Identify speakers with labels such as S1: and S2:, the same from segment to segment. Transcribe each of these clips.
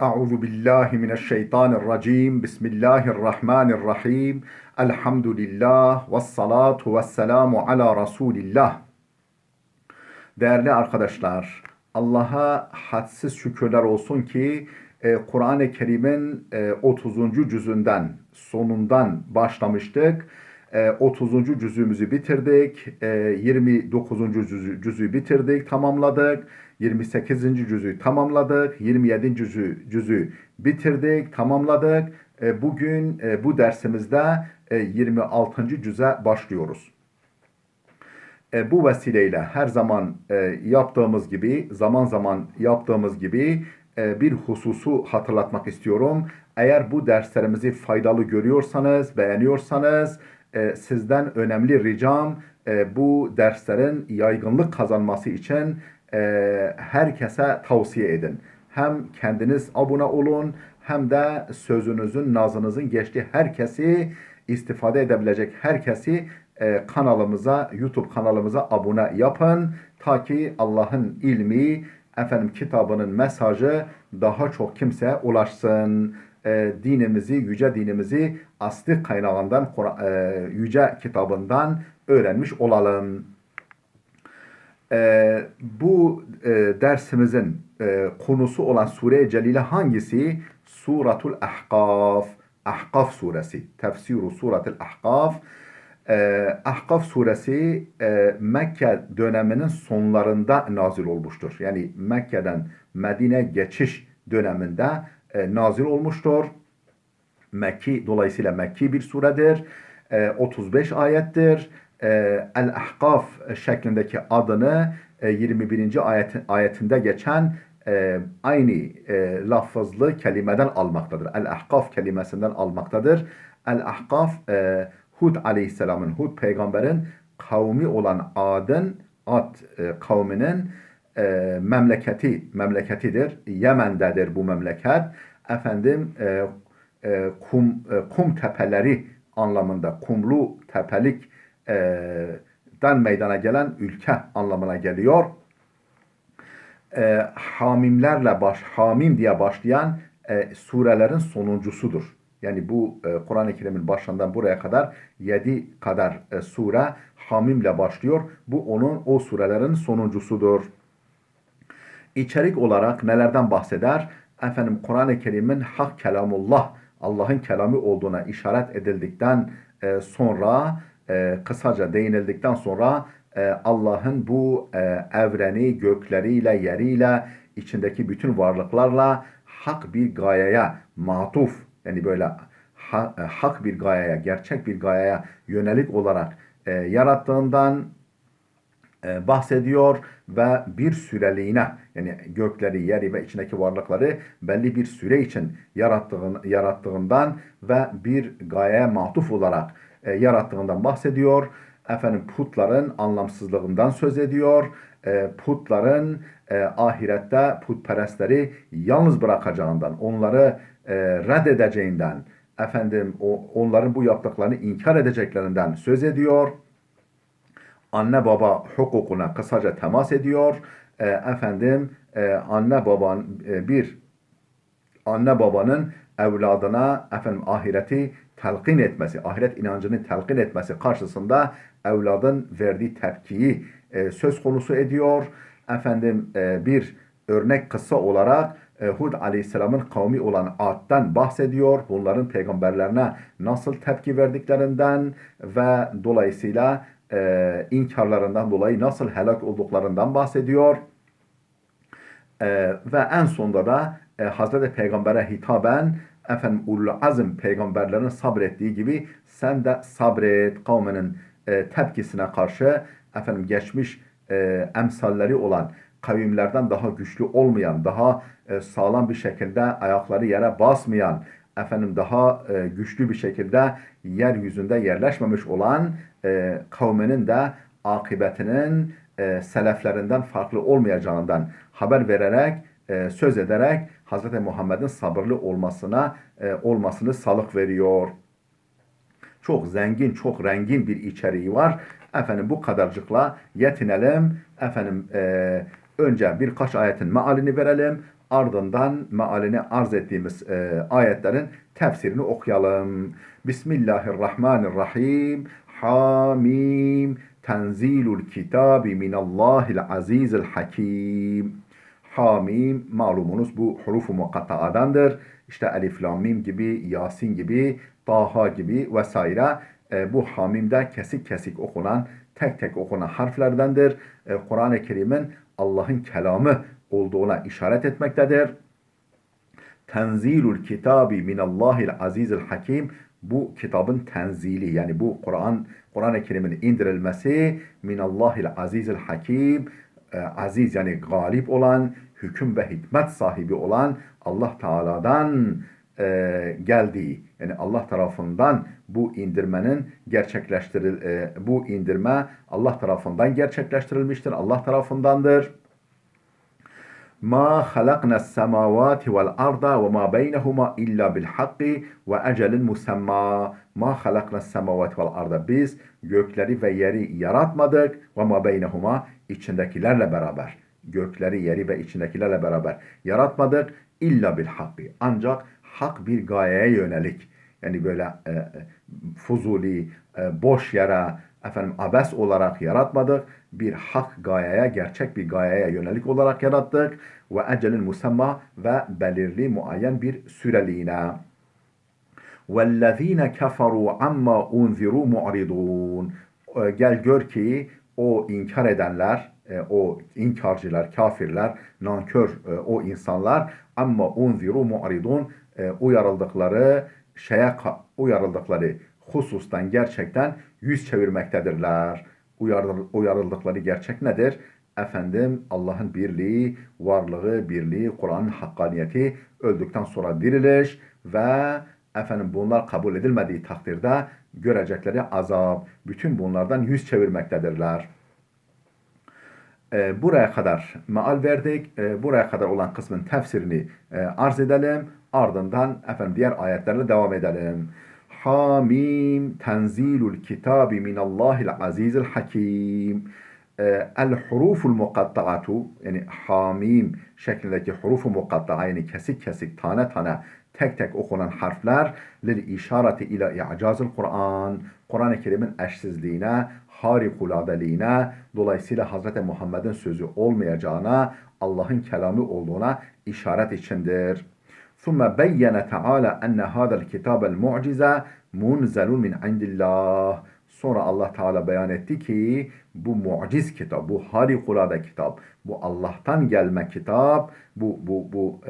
S1: Euzu billahi mineşşeytanirracim. Bismillahirrahmanirrahim. Elhamdülillah ve salatu ve selamu ala Resulillah. Değerli arkadaşlar, Allah'a hadsiz şükürler olsun ki Kur'an-ı Kerim'in 30. cüzünden, sonundan başlamıştık. 30. cüzümüzü bitirdik. 29. cüzü bitirdik, tamamladık. 28. cüzü tamamladık. 27. cüzü bitirdik, tamamladık. Bugün bu dersimizde 26. cüze başlıyoruz. Bu vesileyle her zaman yaptığımız gibi, zaman zaman yaptığımız gibi bir hususu hatırlatmak istiyorum. Eğer bu derslerimizi faydalı görüyorsanız, beğeniyorsanız sizden önemli ricam bu derslerin yaygınlık kazanması için herkese tavsiye edin. Hem kendiniz abone olun hem de sözünüzün, nazınızın geçtiği herkesi, istifade edebilecek herkesi kanalımıza, YouTube kanalımıza abone yapın. Ta ki Allah'ın ilmi, kitabının mesajı daha çok kimseye ulaşsın. Dinimizi, yüce dinimizi asli kaynağından, yüce kitabından öğrenmiş olalım. Bu dersimizin konusu olan Sure-i Celile hangisi? Suratul Ahkaf. Ahkaf suresi. Tefsiru Suratul Ahkaf. Ahkaf suresi Mekke döneminin sonlarında nazil olmuştur. Yani Mekke'den Medine geçiş döneminde nazil olmuştur. Dolayısıyla Mekki bir suredir. 35 ayettir. El-Ahkaf şeklindeki adını 21. ayetinde geçen aynı lafızlı kelimeden almaktadır. El-Ahkaf kelimesinden almaktadır. El-Ahkaf Hud aleyhisselamın, Hud peygamberin kavmi olan Ad kavminin memleketidir. Yemen'dedir bu memleket. Kum tepeleri anlamında, kumlu tepelik den meydana gelen ülke anlamına geliyor. Hamim diye başlayan surelerin sonuncusudur. Yani bu Kur'an-ı Kerim'in başından buraya kadar 7 kadar sure Hamim'le başlıyor. Bu o surelerin sonuncusudur. İçerik olarak nelerden bahseder? Kur'an-ı Kerim'in hak kelamullah, Allah'ın kelamı olduğuna işaret edildikten sonra, kısaca değinildikten sonra Allah'ın bu evreni, gökleriyle, yeriyle, içindeki bütün varlıklarla hak bir gayeye matuf, yani böyle hak bir gayeye, gerçek bir gayeye yönelik olarak yarattığından bahsediyor ve bir süreliğine, yani gökleri, yeri ve içindeki varlıkları belli bir süre için yarattığından ve bir gayeye matuf olarak yarattığından bahsediyor. Putların anlamsızlığından söz ediyor. Putların ahirette putperestleri yalnız bırakacağından, onları reddedeceğinden, onların bu yaptıklarını inkar edeceklerinden söz ediyor. Anne baba hukukuna kısaca temas ediyor. Anne babanın evladına ahireti telkin etmesi, ahiret inancını telkin etmesi karşısında evladın verdiği tepkiyi söz konusu ediyor. Bir örnek kıssa olarak Hud aleyhisselamın kavmi olan Ad'dan bahsediyor. Bunların peygamberlerine nasıl tepki verdiklerinden ve dolayısıyla inkarlarından dolayı nasıl helak olduklarından bahsediyor. Ve en sonunda da Hazreti Peygamber'e hitaben ulul azm peygamberlerin sabrettiği gibi sen de sabret, kavminin tepkisine karşı geçmiş emsalleri olan kavimlerden daha güçlü olmayan, daha sağlam bir şekilde ayakları yere basmayan, daha güçlü bir şekilde yeryüzünde yerleşmemiş olan kavminin de akıbetinin seleflerinden farklı olmayacağından haber vererek, söz ederek Hz. Muhammed'in sabırlı olmasını salık veriyor. Çok zengin, çok rengin bir içeriği var. Bu kadarcıkla yetinelim. Önce birkaç ayetin mealini verelim. Ardından mealini arz ettiğimiz ayetlerin tefsirini okuyalım. Bismillahirrahmanirrahim. Hamim. Tenzilul kitabi minallahil azizil hakim. Hamim malumunuz bu hurufu mukattaadandır. İşte Elif, Lam, Mim gibi, Yasin gibi, Taha gibi vesaire. Bu hamimde kesik kesik okunan, tek tek okunan harflerdendir. Kur'an-ı Kerim'in Allah'ın kelamı olduğuna işaret etmektedir. Tenzilul kitabi minallahil azizil hakim. Bu kitabın tenzili, yani bu Kur'an-ı Kerim'in indirilmesi minallahil azizil hakim, aziz yani galip olan, hüküm ve hikmet sahibi olan Allah Teala'dan geldiği, yani Allah tarafından bu indirme Allah tarafından gerçekleştirilmiştir. Allah tarafındandır. Ma halaknas semavati vel arda ve ma beynehuma illa bil hakki ve ecelin musamma. Ma halaknas semavati vel arda. Biz gökleri ve yeri yaratmadık ve ma beynehuma, içindekilerle beraber. Gökleri, yeri ve içindekilerle beraber yaratmadık illa bil hakki. Ancak hak bir gayeye yönelik. Yani böyle fuzuli, boş yere, abes olarak yaratmadık. Bir hak gayeye, gerçek bir gayeye yönelik olarak yarattık. Ve ecelin musamma, ve belirli, muayyen bir süreliğine. وَالَّذ۪ينَ كَفَرُوا عَمَّا اُنْذِرُوا مُعْرِضُونَ. Gel gör ki o inkar edenler, o inkarcılar, kafirler, nankör o insanlar, amma unziru mu'ridun, uyarıldıkları husustan gerçekten yüz çevirmektedirler. Uyarıldıkları gerçek nedir? Allah'ın birliği, varlığı, birliği, Kur'an'ın hakkaniyeti, öldükten sonra diriliş ve bunlar kabul edilmediği takdirde görecekleri azap. Bütün bunlardan yüz çevirmektedirler. Buraya kadar meal verdik. Buraya kadar olan kısmın tefsirini arz edelim. Ardından diğer ayetlerle devam edelim. Hamim tenzilul kitabi minallahil azizil hakim. El huruful mukatta'atu, yani hamim şeklindeki hurufu mukatta'a, yani kesik kesik, tane tane, tek tek okunan harfler lil işareti ila i'cazil Kur'an. Kur'an-ı Kerim'in eşsizliğine, harikuladeliğine, dolayısıyla Hz. Muhammed'in sözü olmayacağına, Allah'ın kelamı olduğuna işaret içindir. ثُمَّ بَيَّنَ تَعَالَى أَنَّ هَذَا الْكِتَابَ الْمُعْجِزَ مُنْزَلٌ مِنْ عِنْدِ اللّٰهِ. Sonra Allah Teala beyan etti ki bu muciz kitap, bu harikulade kitap, bu Allah'tan gelme kitap, bu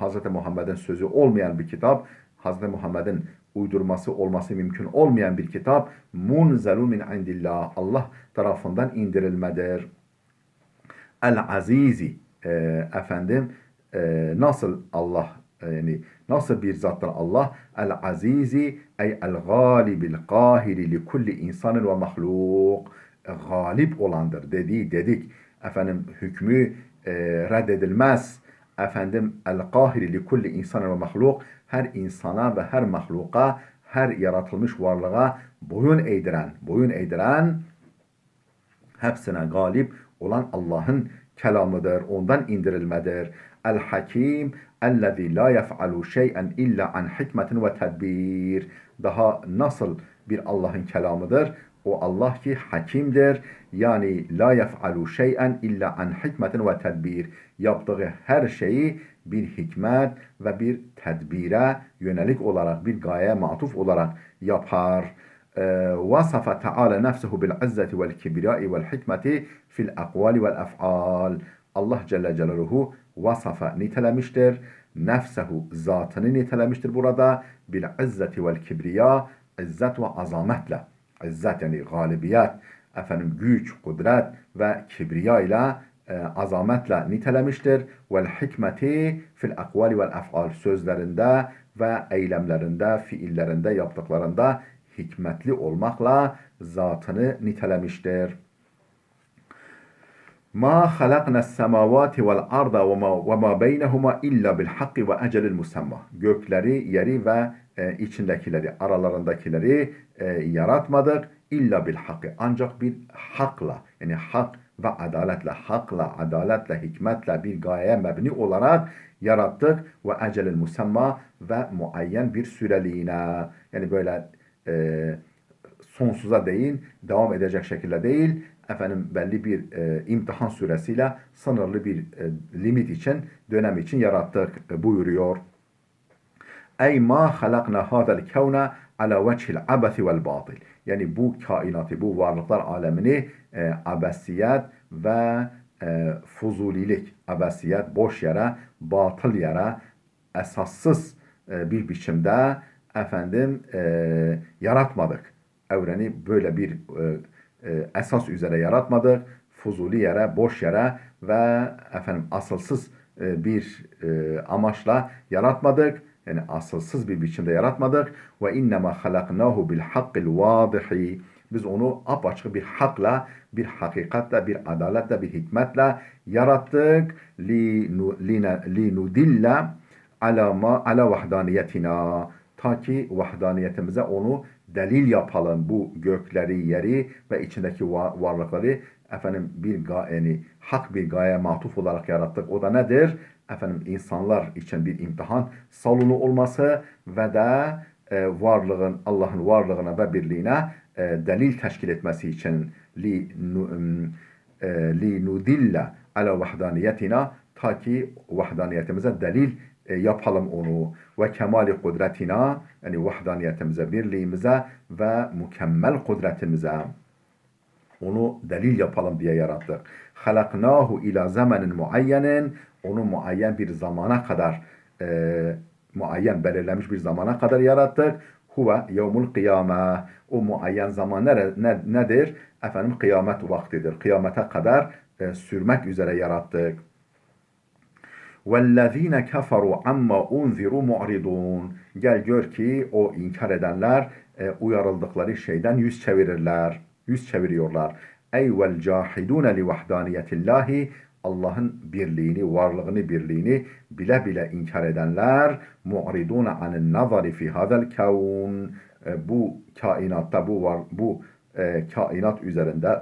S1: Hz. Muhammed'in sözü olmayan bir kitap, Hz. Muhammed'in uydurması olması mümkün olmayan bir kitap, munzelun min indillah, Allah tarafından indirilmedir. El-Azizi, nasıl Allah, yani nasıl bir zattır Allah? El-Azizi ey el-Galibil Kahiri li kulli insanın ve mahluk. Galip olandır dedik. Hükmü reddedilmez. El-Kahiri li kulli insanın ve mahluk. Her insana ve her mahluka, her yaratılmış varlığa boyun eğdiren, hepsine galip olan Allah'ın kelamıdır. Ondan indirilmedir. El-Hakim ellezî la yef'alu şey'en illa an hikmetin ve tedbir. Daha nasıl bir Allah'ın kelamıdır? O Allah ki hakimdir. Yani la yef'alu şey'en illa an hikmetin ve tedbir. Yaptığı her şeyi bir hikmet ve bir tedbire yönelik olarak, bir gayeye matuf olarak yapar. وصف تعالى نفسه بالعزة والكبرياء والحكمة في الأقوال والأفعال. Allah Celle Celaluhu vasafa nitelemiştir. Nefsehu, zatını nitelemiştir burada. Bil izzeti vel kibriya, izzet ve azametle. İzzet yani galibiyet, güç, kudret ve kibriya ile azametle nitelemiştir. Vel hikmeti fil akvali vel af'al, sözlerinde ve eylemlerinde, fiillerinde, yaptıklarında hikmetli olmakla zatını nitelemiştir. Ma halaknas semavati vel arda ve ma beynehuma illa bil hakki ve ecelil musamma. Gökleri, yeri ve içindekileri, aralarındakileri yaratmadık illa bil hakki. Ancak bir hakla, yani hak ve adaletle, hakla, adaletle, hikmetle bir gayeye mebni olarak yarattık ve ecelin musamma ve muayyen bir süreliğine. Yani böyle sonsuza değil, devam edecek şekilde değil, efendim belli bir imtihan süresiyle sınırlı bir limit için, dönem için yarattık buyuruyor. Ey ma halakna hadal kevne ala vechil abasi vel batil. Yani bu kainatı, bu varlıklar alemini abesiyet ve fuzulilik, abesiyet, boş yere, batıl yere, esassız bir biçimde efendim yaratmadık. Evreni böyle bir esas üzere yaratmadık. Fuzuli yere, boş yere ve efendim asılsız bir amaçla yaratmadık. Yani asılsız bir biçimde yaratmadık. Ve innema halaknahu bil hakkil vadihi. Biz onu apaçık bir hakla, bir hakikatle, bir adaletle, bir hikmetle yarattık. Li nudille ala vahdaniyetina. Ta ki vahdaniyetimize onu delil yapalım. Bu gökleri, yeri ve içindeki varlıkları efendim yani hak bir gaye matuf olarak yarattık. O da nedir? Efendim insanlar için bir imtihan salonu olması ve de Allah'ın varlığına ve birliğine delil teşkil etmesi için li nudille ala vahdaniyetina, ta ki vahdaniyetimize delil yapalım onu. Ve kemali kudretina, yani vahdaniyetimize, birliğimize ve mükemmel kudretimize onu delil yapalım diye yarattık. Halaknahu ila zamanin muayyenin, onu muayyen bir zamana kadar muayyen belirlenmiş bir zamana kadar yarattık. Huve yevmul kıyame. O muayyen zaman nedir? Efendim kıyamet vaktidir. Kıyamete kadar sürmek üzere yarattık. وَالَّذ۪ينَ كَفَرُوا عَمَّا اُنْذِرُوا مُعْرِضُونَ. Gel gör ki o inkar edenler uyarıldıkları şeyden yüz çevirirler. Yüz çeviriyorlar. Ey vel cahidune li vahdaniyetillahi. Allah'ın birliğini, varlığını, birliğini bile bile inkar edenler mu'ridune anin nazari fi hadal kevun. Bu kainatta, bu kainat üzerinde,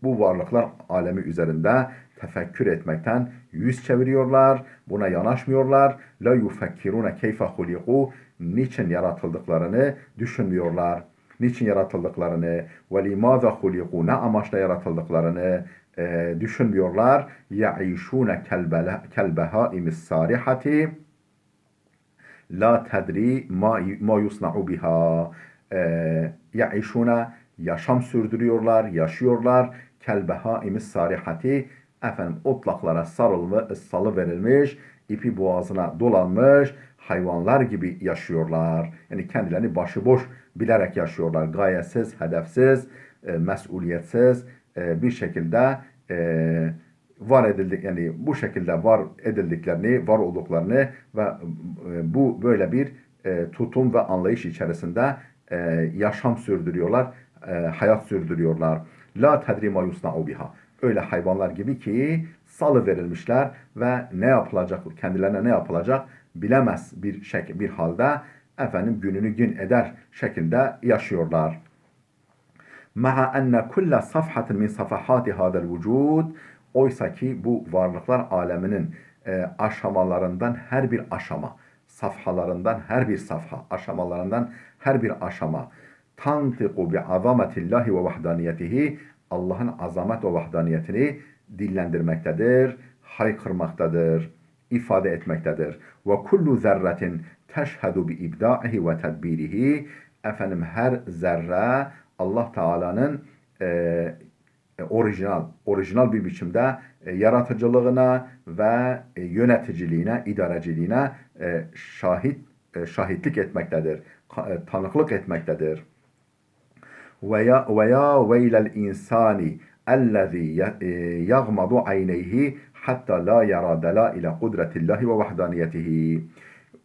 S1: bu varlıklar alemi üzerinde tefekkür etmekten yüz çeviriyorlar. Buna yanaşmıyorlar. La yufekkirune keyfe huliku. Niçin yaratıldıklarını düşünmüyorlar. Niçin yaratıldıklarını ve limaza huliku, ne amaçla yaratıldıklarını düşünmüyorlar. Ya'işune kelbehaimis sarihati la tedri ma yusna'u biha. Ya'işune, yaşam sürdürüyorlar, yaşıyorlar. Kelbehaimis sarihati, efendim otlaklara salı verilmiş, ipi boğazına dolanmış hayvanlar gibi yaşıyorlar. Yani kendilerini başıboş bilerek yaşıyorlar. Gayesiz, hedefsiz, mesuliyetsiz bir şekilde yani bu şekilde var edildiklerini, var olduklarını ve bu böyle bir tutum ve anlayış içerisinde yaşam sürdürüyorlar, hayat sürdürüyorlar. La tedri ma yusna'u biha. Öyle hayvanlar gibi ki salı verilmişler ve ne yapılacak, kendilerine ne yapılacak bilemez bir halde efendim gününü gün eder şekilde yaşıyorlar. Ma'a enne kulle safhatin min safahati hadal vücud. Oysa ki bu varlıklar aleminin aşamalarından her bir aşama, safhalarından her bir safha, aşamalarından her bir aşama tantiku bi azametillahi ve vahdaniyetihi, Allah'ın azamet ve vahdaniyetini dillendirmektedir, haykırmaktadır, ifade etmektedir. Ve kullu zerretin teşhedü bi ibda'ihi ve tedbirihi. Efendim her zerre Allah Teala'nın orijinal bir biçimde yaratıcılığına ve yöneticiliğine, idareciliğine şahitlik etmektedir, tanıklık etmektedir. Veya veylel insani ellezî yagmadu ayneyhi hatta la yara delaile kudretillahi ve vahdaniyetihi.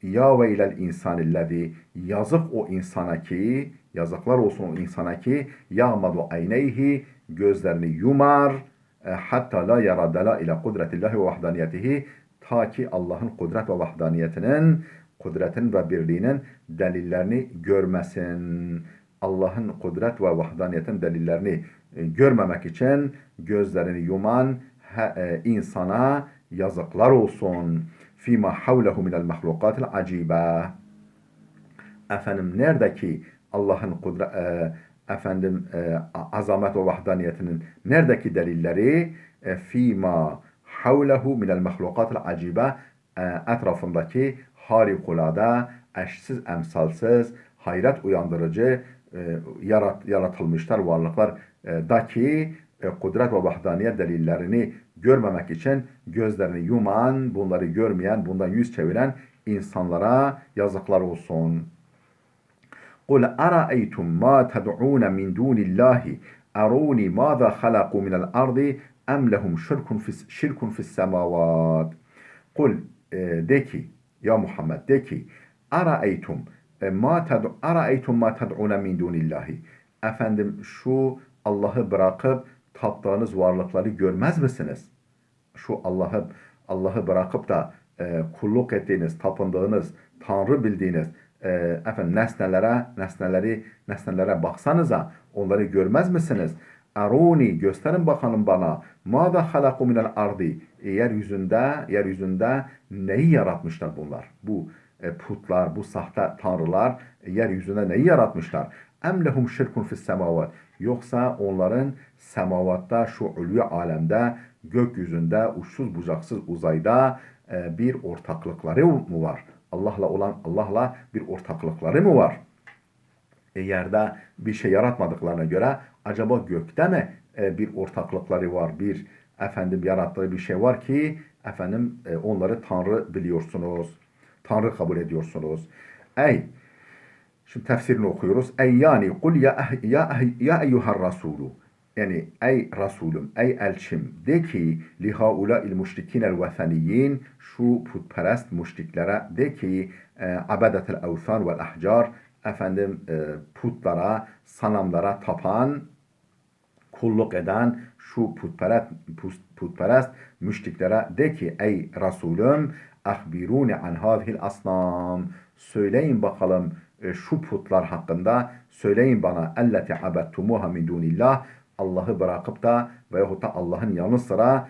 S1: Ya veylel insanillezî, yazık o insana ki, yazıklar olsun o insana ki yağmadu ayneyhi, gözlerini yumar, hatta la yara delaile kudretillahi ve vahdaniyetihi, ta ki Allah'ın kudret ve vahdaniyetinin, kudretin ve birliğinin delillerini görmesin. Allah'ın kudret ve vahdaniyetin delillerini görmemek için gözlerini yuman insana yazıklar olsun. Fîmâ havlehu minel mahlukatil acîbe. Efendim nerede ki Allah'ın azamet ve vahdaniyetinin neredeki delilleri fîmâ havlehu minel mahlukatil acîbe, etrafındaki harikulade, eşsiz, emsalsiz, hayret uyandırıcı yaratılmışlar varlıklar daki kudret ve vahdaniyet delillerini görmemek için gözlerini yuman, bunları görmeyen, bundan yüz çeviren insanlara yazıklar olsun. قُلْ أَرَأَيْتُمْ مَا تَدْعُونَ مِنْ دُونِ اللّٰهِ أَرُونِ مَاذَا خَلَقُوا مِنَ الْأَرْضِ اَمْ لَهُمْ شِرْكٌ فِي السَّمَاوَاتِ. Kul de ki, ya Muhammed de ki, Araeytum ma ted'une min dunillahi. Efendim şu Allah'ı bırakıp taptığınız varlıkları görmez misiniz? Şu Allah'ı bırakıp da kulluk ettiğiniz, tapındığınız, Tanrı bildiğiniz efendim nesnelere baksanıza, onları görmez misiniz? Aruni, gösterin bakalım bana. Mâzâ halakû minel ardi. Yeryüzünde neyi yaratmışlar bunlar? Bu putlar, bu sahte tanrılar yeryüzünde neyi yaratmışlar? Em lehum şirkun fis semavat. Yoksa onların semavatta, şu ulvi alemde, gökyüzünde, uçsuz bucaksız uzayda bir ortaklıkları mı var? Allah'la bir ortaklıkları mı var? Yerde bir şey yaratmadıklarına göre acaba gökte mi bir ortaklıkları var? Bir yarattığı bir şey var ki onları Tanrı biliyorsunuz. Tanrı kabul ediyorsunuz. Şimdi tefsirini okuyoruz. Yani kul ya eyyuhar rasulu. Yani ey Resulüm, ey elçim, de ki lihaulâil müşrikinel veseniyyin, şu putperest müşriklere de ki abedetel evsan vel ahcar, putlara, sanamlara tapan, kulluk eden şu putperest müşriklere de ki ey Resulüm, ahbiruni an hadhil asnam, söyleyin bakalım şu putlar hakkında, söyleyin bana elleti abettumuha min dunillah, Allah'ı bırakıp da veyahut da Allah'ın yanı sıra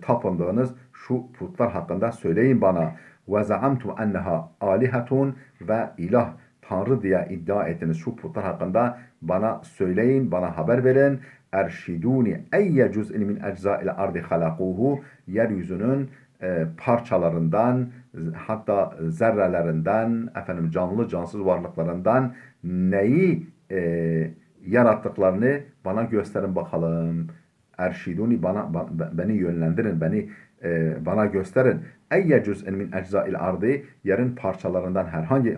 S1: tapındığınız şu putlar hakkında söyleyin bana. Ve zaamtum enneha alihatun, ve ilah, Tanrı diye iddia ettiniz şu putlar hakkında bana söyleyin, bana haber verin. Erşiduni eyye cüz'in min ecza'il ardi halakuhu, yeryüzünün parçalarından, hatta zerrelerinden, canlı cansız varlıklarından neyi yarattıklarını bana gösterin bakalım. Erşiduni, beni yönlendirin, bana gösterin. Eyye cüz'in min ecza'il ardi, yerin parçalarından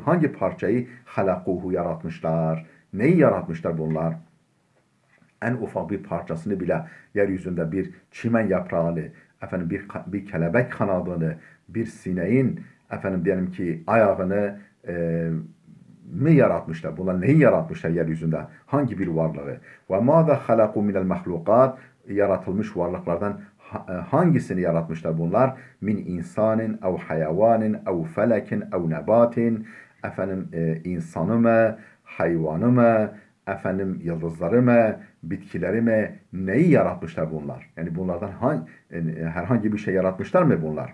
S1: hangi parçayı halakuhu yaratmışlar? Neyi yaratmışlar bunlar? En ufak bir parçasını bile, yeryüzünde bir çimen yaprağını, bir kelebek kanadını, bir sineğin diyelim ki ayağını mi yaratmışlar? Bunlar neyi yaratmışlar yeryüzünde? Hangi bir varlığı? Ve mâzâ halakû minel mahlukat, yaratılmış varlıklardan hangisini yaratmışlar bunlar? Min insanin ev hayvanin ev felekin ev nebatin, insanı mı, hayvanı mı, yıldızları mı, bitkileri mi, neyi yaratmışlar bunlar? Yani bunlardan herhangi bir şey yaratmışlar mı bunlar?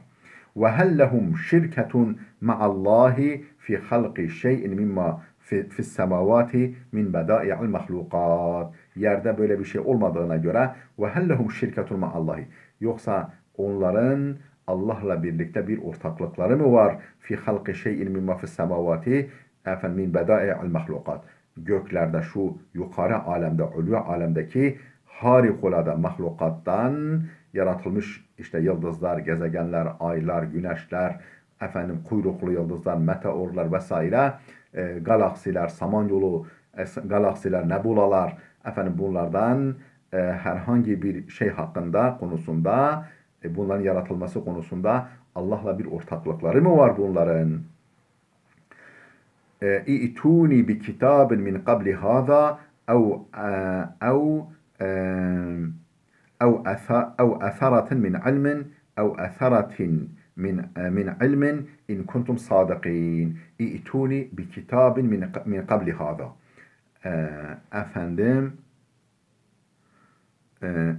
S1: Ve hellehum şirketun ma'allahi fi halqi şey'in mimma fi's semavati min bedai'il mahlukat. Yerde böyle bir şey olmadığına göre ve hellehum şirketun ma'allahi. Yoksa onların Allah'la birlikte bir ortaklıkları mı var? Fi halqi şey'in mimma fi's semavati min bedai'il mahlukat. Göklerde, şu yukarı alemde, ulvi alemdeki harikulade mahlukattan yaratılmış işte yıldızlar, gezegenler, aylar, güneşler, kuyruklu yıldızlar, meteorlar vesaire, galaksiler, samanyolu galaksiler, nebulalar, bunlardan herhangi bir şey hakkında konusunda, bunların yaratılması konusunda Allah'la bir ortaklıkları mı var bunların? İ'tuni bi kitabin min qabli hâzâ ev etharatin min ilmin ev etharatin min ilmin in kuntum sadiqin. İ'tuni bi kitabin min qabli hâzâ.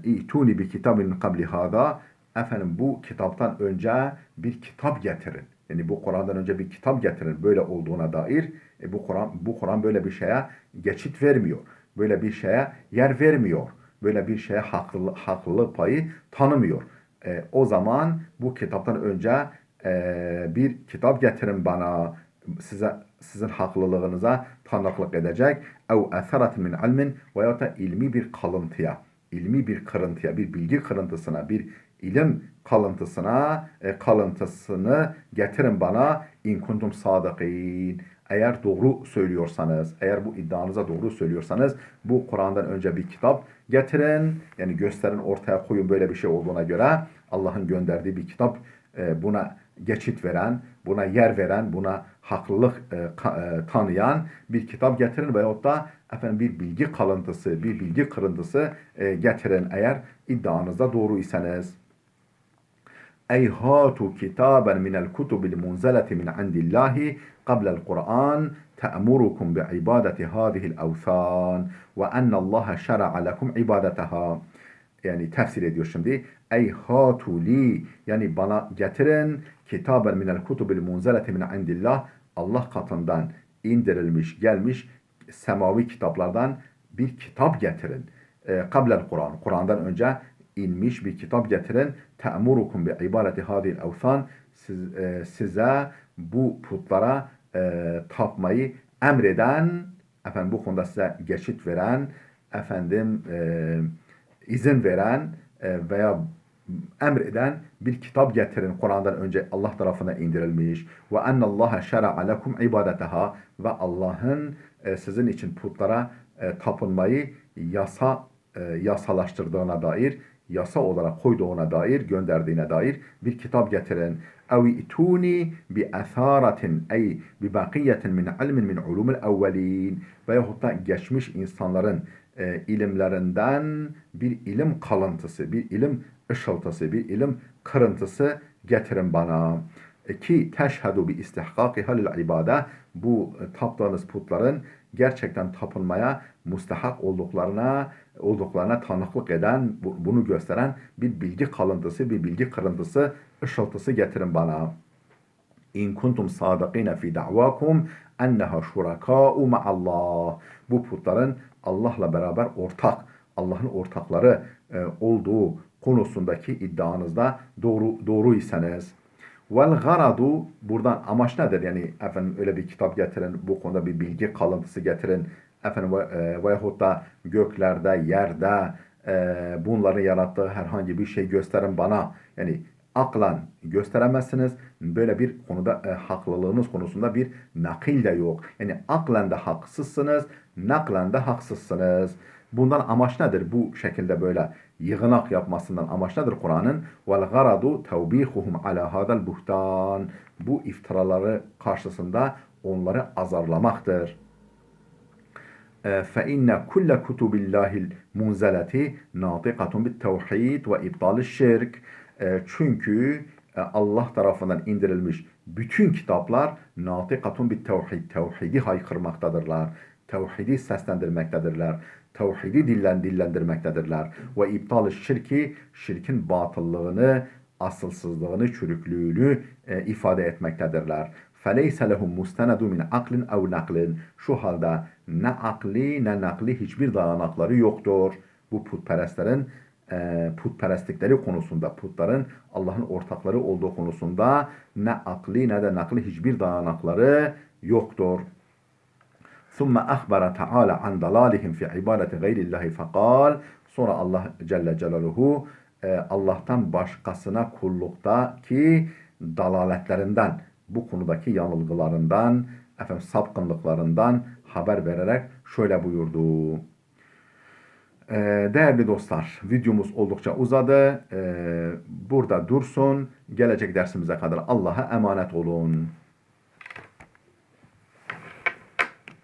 S1: İ'tuni bi kitabin min qabli hada. Efendim bu kitaptan önce bir kitap getirin. Yani bu Kur'an'dan önce bir kitap getirin böyle olduğuna dair. Bu Kur'an böyle bir şeye geçit vermiyor. Böyle bir şeye yer vermiyor. Böyle bir şeye haklılık payı tanımıyor. O zaman bu kitaptan önce bir kitap getirin bana, sizin haklılığınıza tanıklık edecek. Ev eseratin min ilmin veyahut da ilmi bir kalıntıya, ilmi bir kırıntıya, bir bilgi kırıntısına, bir ilim kalıntısını getirin bana. İn kuntum sadıkîn. Eğer doğru söylüyorsanız, eğer bu iddianıza doğru söylüyorsanız bu Kur'an'dan önce bir kitap getirin. Yani gösterin, ortaya koyun böyle bir şey olduğuna göre Allah'ın gönderdiği bir kitap, buna geçit veren, buna yer veren, buna haklılık tanıyan bir kitap getirin veyahut da efendim bir bilgi kalıntısı, bir bilgi kırıntısı getirin eğer iddianızda doğru iseniz. Ey hatu kitaben minel kutubil munzeleti min indillahi qablel Kur'an te'murukum bi ibadeti hadihil evthan ve ennallaha şera'a lekum ibadetaha. Yani tefsir ediyor şimdi. Ey hatuli, yani bana getirin kitaben minel kutubil munzeleti min indillah, Allah katından indirilmiş gelmiş semavi kitaplardan bir kitap getirin. Kablel Kur'an, Kur'an'dan önce inmiş bir kitap getirin. Te'murukum bi ibadeti hadil evthan, size bu putlara tapmayı emreden, efendim bu konuda size geçit veren, efendim izin veren veya emreden bir kitap getirin. Kur'an'dan önce Allah tarafından indirilmiş. Ve ennallaha şera'a lekum ibadetaha, ve Allah'ın sizin için putlara tapınmayı yasalaştırdığına dair, yasa olarak koyduğuna dair, gönderdiğine dair bir kitap getirin. Ev ituni bi esaratin, ey bi bakiyetin min ilmin min ulumil evvelin, veyahut da geçmiş insanların ilimlerinden bir ilim kalıntısı, bir ilim ışıltısı, bir ilim kırıntısı getirin bana. Ki teşhedü bi istihkakiha lil ibade, bu taptığınız putların gerçekten tapılmaya mustahak olduklarına tanıklık eden, bunu gösteren bir bilgi kalıntısı, bir bilgi kırıntısı, ışıltısı getirin bana. İn kuntum sadıkine fi da'vakum enneha şurakâ'u ma'allah. Bu putların Allah'la beraber Allah'ın ortakları olduğu konusundaki iddianızda doğruysanız. Vel garadu, buradan amaç nedir? Yani efendim öyle bir kitap getirin, bu konuda bir bilgi kalıntısı getirin. Efendim veyahut da göklerde, yerde bunların yarattığı herhangi bir şey gösterin bana. Yani aklan gösteremezsiniz. Böyle bir konuda haklılığınız konusunda bir nakil de yok. Yani aklen de haksızsınız, naklen de haksızsınız. Bundan amaç nedir? Bu şekilde böyle yığınak yapmasından amaç nedir Kur'an'ın? Vel garadu tevbihuhum ala hadal buhtan. Bu iftiraları karşısında onları azarlamaktır. فإن كل كتب الله المنزلة ناطقة بالتوحيد وإبطال الشرك. Çünkü Allah tarafından indirilmiş bütün kitaplar natikatun bit tevhid, tevhidi haykırmaktadırlar. Tevhidi seslendirmektedirler. Tevhidi dillendirmektedirler. Ve iptal şirki, şirkin batıllığını, asılsızlığını, çürüklüğünü ifade etmektedirler. فَلَيْسَ لَهُمْ مُسْتَنَدُ مِنْ عَقْلٍ اَوْ نَقْلٍ. Şu halde ne akli ne nakli hiçbir dayanakları yoktur. Bu putperestlikleri konusunda, putların Allah'ın ortakları olduğu konusunda ne akli ne de nakli hiçbir dayanakları yoktur. ثُمَّ أَخْبَرَ تَعَالَى عَنْ ضَلَالِهِمْ فِي عِبَادَةِ غَيْرِ اللّٰهِ فَقَالَ. Sonra Allah Celle Celaluhu Allah'tan başkasına kulluktaki dalaletlerinden, bu konudaki yanılgılarından, sapkınlıklarından haber vererek şöyle buyurdu. Değerli dostlar, videomuz oldukça uzadı. Burada dursun. Gelecek dersimize kadar Allah'a emanet olun.